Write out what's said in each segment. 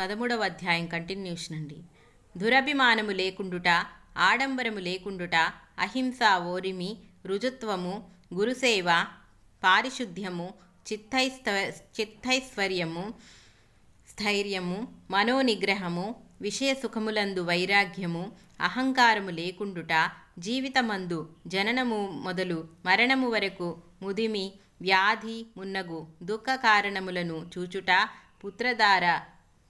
13వ అధ్యాయం కంటిన్యూషన్ అండి. దురభిమానము లేకుండుట, ఆడంబరము లేకుండుట, అహింస, ఓరిమి, రుజుత్వము, గురుసేవ, పారిశుద్ధ్యము, చిత్తైశ్వర్యము, స్థైర్యము, మనోనిగ్రహము, విషయ సుఖములందు వైరాగ్యము, అహంకారము లేకుండుట, జీవితమందు జననము మొదలు మరణము వరకు ముదిమి, వ్యాధి మున్నగు దుఃఖ కారణములను చూచుట, పుత్రధార,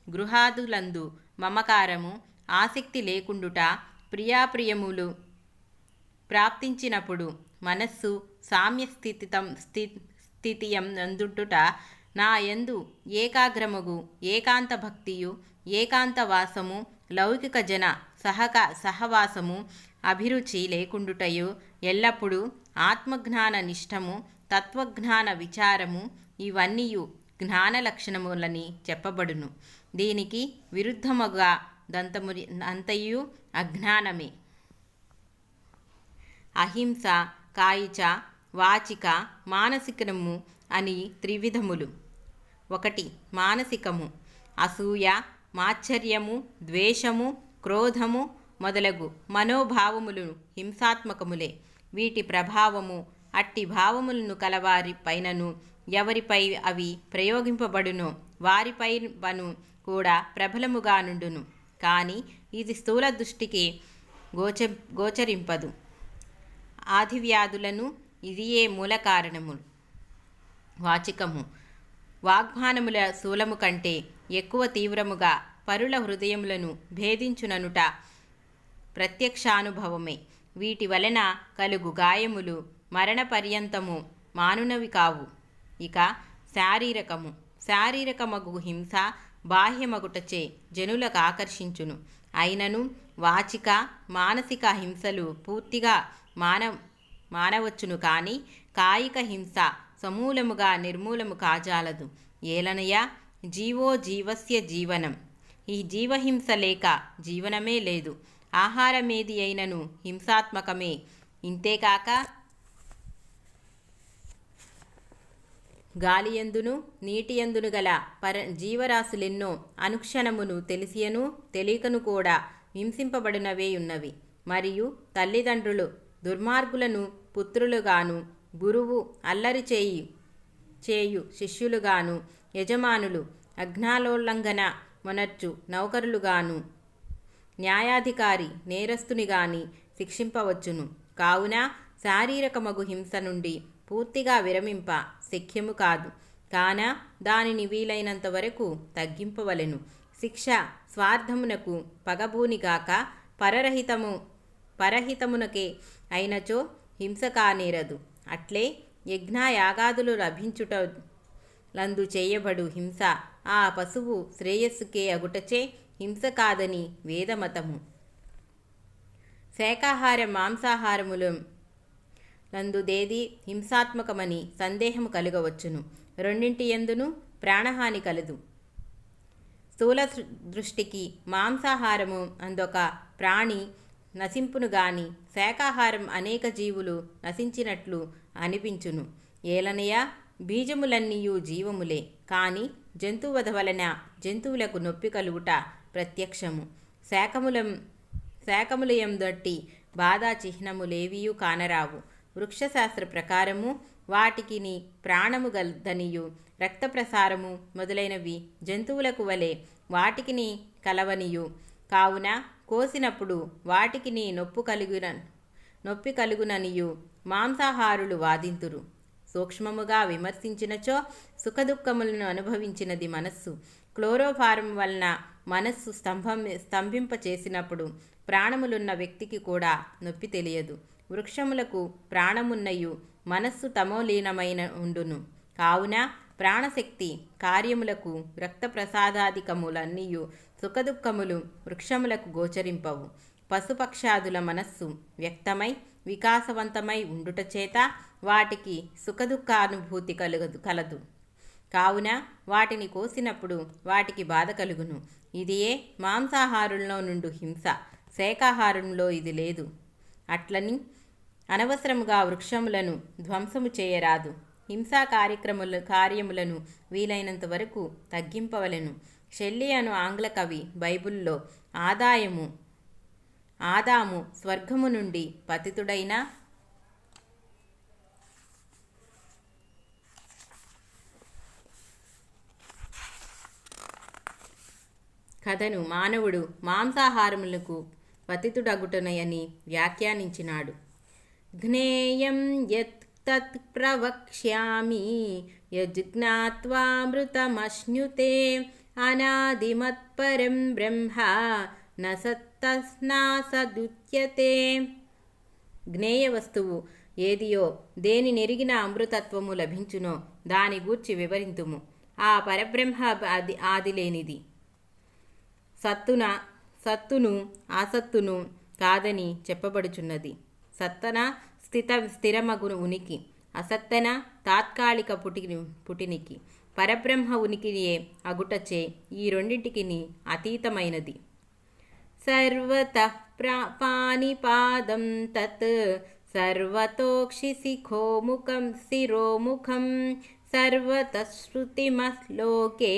గృహాదులందు మమకారము, ఆసక్తి లేకుండుట, ప్రియాప్రియములు ప్రాప్తించినప్పుడు మనస్సు స్థితియం అందుంటుట, నా యందు ఏకాగ్రమగు ఏకాంత భక్తియు, ఏకాంత వాసము, లౌకిక జన సహవాసము, అభిరుచి లేకుండుటయు, ఎల్లప్పుడూ ఆత్మజ్ఞాన నిష్టము, తత్వజ్ఞాన విచారము, ఇవన్నీయు జ్ఞాన లక్షణములని చెప్పబడును. దీనికి విరుద్ధముగా అంతయు అజ్ఞానమే. అహింస కాయిచ, వాచిక, మానసికము అని త్రివిధములు. 1. మానసికము: అసూయ, మాత్సర్యము, ద్వేషము, క్రోధము మొదలగు మనోభావములు హింసాత్మకములే. వీటి ప్రభావము అట్టి భావములను కలవారి పైనను, ఎవరిపై అవి ప్రయోగింపబడునో వారిపైను కూడా ప్రబలముగా నుండును. కానీ ఇది స్థూల దృష్టికి గోచరింపదు. ఆదివ్యాధులను ఇదియే మూల కారణము. వాచికము: వాగ్బాణముల శూలము కంటే ఎక్కువ తీవ్రముగా పరుల హృదయములను భేదించుననుట ప్రత్యక్షానుభవమే. వీటి వలన కలుగు గాయములు మరణ పర్యంతము మానునవి కావు. ఇక శారీరకమగు హింస బాహ్యమగుటచే జనులకు ఆకర్షించును. అయినను వాచిక, మానసిక హింసలు పూర్తిగా మానవచ్చును. కానీ కాయిక హింస సమూలముగా నిర్మూలము కాజాలదు. ఏలనయా జీవో జీవస్య జీవనం. ఈ జీవహింస లేక జీవనమే లేదు. ఆహారమేది అయినను హింసాత్మకమే. ఇంతేకాక గాలియందును నీటియందును గల జీవరాశులెన్నో అనుక్షణమును తెలిసియను తెలియకను కూడా హింసింపబడినవే ఉన్నవి. మరియు తల్లిదండ్రులు దుర్మార్గులను పుత్రులుగాను, గురువు అల్లరి చేయు శిష్యులుగాను, యజమానులు ఆజ్ఞాలోల్లంఘన మొనర్చు నౌకరులుగాను, న్యాయాధికారి నేరస్తునిగాని శిక్షింపవచ్చును. కావున శారీరకమగు హింస నుండి పూర్తిగా విరమింప శక్యము కాదు. కాన దానిని వీలైనంత వరకు తగ్గింపవలెను. శిక్ష స్వార్థమునకు పగబూనిగాక పరహితమునకే అయినచో హింస కానేరదు. అట్లే యజ్ఞయాగాదులు లభించుట లందు చేయబడు హింస ఆ పశువు శ్రేయస్సుకే అగుటచే హింస కాదని వేదమతము. శాకాహార మాంసాహారములు లందుదేది హింసాత్మకమని సందేహము కలుగవచ్చును. రెండింటి యందును ప్రాణహాని కలదు. స్థూల దృష్టికి మాంసాహారము అందొక ప్రాణి నశింపును గాని శాకాహారం అనేక జీవులు నశించినట్లు అనిపించును. ఏలనయా బీజములన్నీయు జీవములే. కాని జంతువధ వలన జంతువులకు నొప్పి కలుగుట ప్రత్యక్షము. శాకములయందట్టి బాధా చిహ్నములేవియూ కానరావు. వృక్షశాస్త్ర ప్రకారము వాటికిని ప్రాణము గలదనియు, రక్త ప్రసారము మొదలైనవి జంతువులకు వలె వాటికిని కలవనియు, కావున కోసినప్పుడు వాటికిని నొప్పి కలుగుననియు మాంసాహారులు వాదింతురు. సూక్ష్మముగా విమర్శించినచో సుఖదుఖములను అనుభవించినది మనస్సు. క్లోరోఫారం వలన మనస్సు స్తంభింప చేసినప్పుడు ప్రాణములున్న వ్యక్తికి కూడా నొప్పి తెలియదు. వృక్షములకు ప్రాణమున్నయు మనస్సు తమోలీనమైన ఉండును. కావున ప్రాణశక్తి కార్యములకు రక్త ప్రసాదాధికములన్నీయు సుఖదుఖములు వృక్షములకు గోచరింపవు. పశుపక్షాదుల మనస్సు వ్యక్తమై వికాసవంతమై ఉండుట చేత వాటికి సుఖదుఖానుభూతి కలదు. కావున వాటిని కోసినప్పుడు వాటికి బాధ కలుగును. ఇదియే మాంసాహారుల్లో నుండు హింస. శాకాహారంలో ఇది లేదు. అట్లని అనవసరముగా వృక్షములను ధ్వంసము చేయరాదు. హింసా కార్యములను వీలైనంత వరకు తగ్గింపవలెను. షెల్లీ అను ఆంగ్ల కవి బైబిల్లో ఆదాము స్వర్గము నుండి పతితుడైన కథను మానవుడు మాంసాహారములకు పతితుడగుటనయని వ్యాఖ్యానించినాడు. జ్ఞేయం యత్ తత్ ప్రవక్ష్యామి యజ్ఞాత్వామృతమశ్నుతే అనాదిమత్పరం బ్రహ్మ న సత్తస్నాసదుచ్యతే. జ్ఞేయ వస్తువు ఏదియో, దేని నెరిగిన అమృతత్వము లభించునో దాని గూర్చి వివరింతుము. ఆ పరబ్రహ్మ ఆదిలేనిది, సత్తును ఆసత్తును కాదని చెప్పబడుచున్నది. సత్తన స్థిరమగును ఉనికి, అసత్తన తాత్కాలిక పుటినికి. పరబ్రహ్మ ఉనికియే అగుటచే ఈ రెండింటికి అతీతమైనది. సర్వతః పాణిపాదం తత్ శిరోముఖం సర్వతః శృతిమలోకే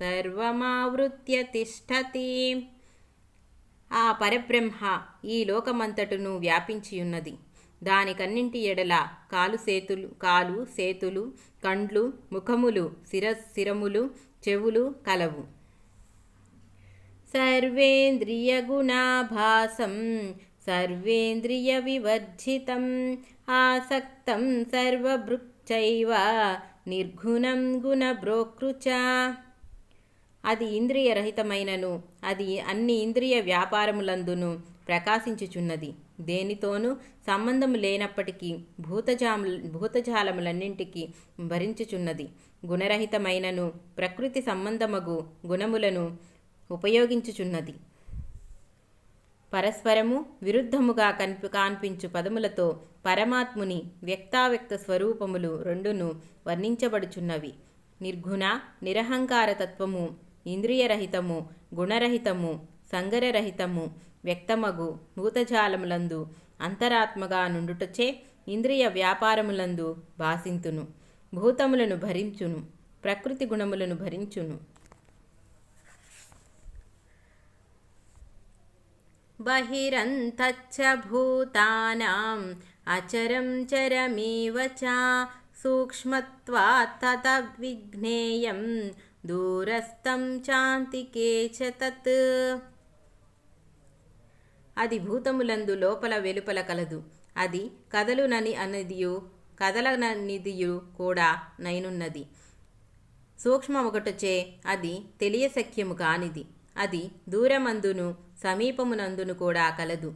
సర్వమావృత్య తిష్టతి. ఆ పరబ్రహ్మ ఈ లోకమంతటును వ్యాపించియున్నది. దానికన్నింటి ఎడల కాలు సేతులు కండ్లు ముఖములు శిరములు చెవులు కలవు. సర్వేంద్రియ గుణాభాసం సర్వేంద్రియ వివర్జితం ఆసక్తం సర్వభృక్చైవ నిర్గుణం గుణభ్రోకృచ. అది ఇంద్రియ రహితమైనను అది అన్ని ఇంద్రియ వ్యాపారములందును ప్రకాశించుచున్నది. దేనితోనూ సంబంధము లేనప్పటికీ భూతజాలములన్నింటికి భరించుచున్నది. గుణరహితమైనను ప్రకృతి సంబంధమగు గుణములను ఉపయోగించుచున్నది. పరస్పరము విరుద్ధముగా కాన్పించు పదములతో పరమాత్ముని వ్యక్తావ్యక్త స్వరూపములు రెండును వర్ణించబడుచున్నవి. నిర్గుణ నిరహంకార తత్వము ఇంద్రియరహితము గుణరహితము సంగరరహితము వ్యక్తమగు భూతజాలములందు అంతరాత్మగా నుండుటచే ఇంద్రియ వ్యాపారములందు భాసింతును. భూతములను భరించును, ప్రకృతి గుణములను భరించును. బహిరంతచ్చ భూతానాం అచరం చరమేవ చ సూక్ష్మత్వాత్ తద్విజ్ఞేయం దూరస్థం చాంతికే చ తత్. అది భూతములందు లోపల వెలుపల కలదు. అది కదలననిదియు కూడా నైనున్నది. సూక్ష్మమొకటచే అది తెలియశక్యము కానిది. అది దూరమందును సమీపమునందును కూడా కలదు.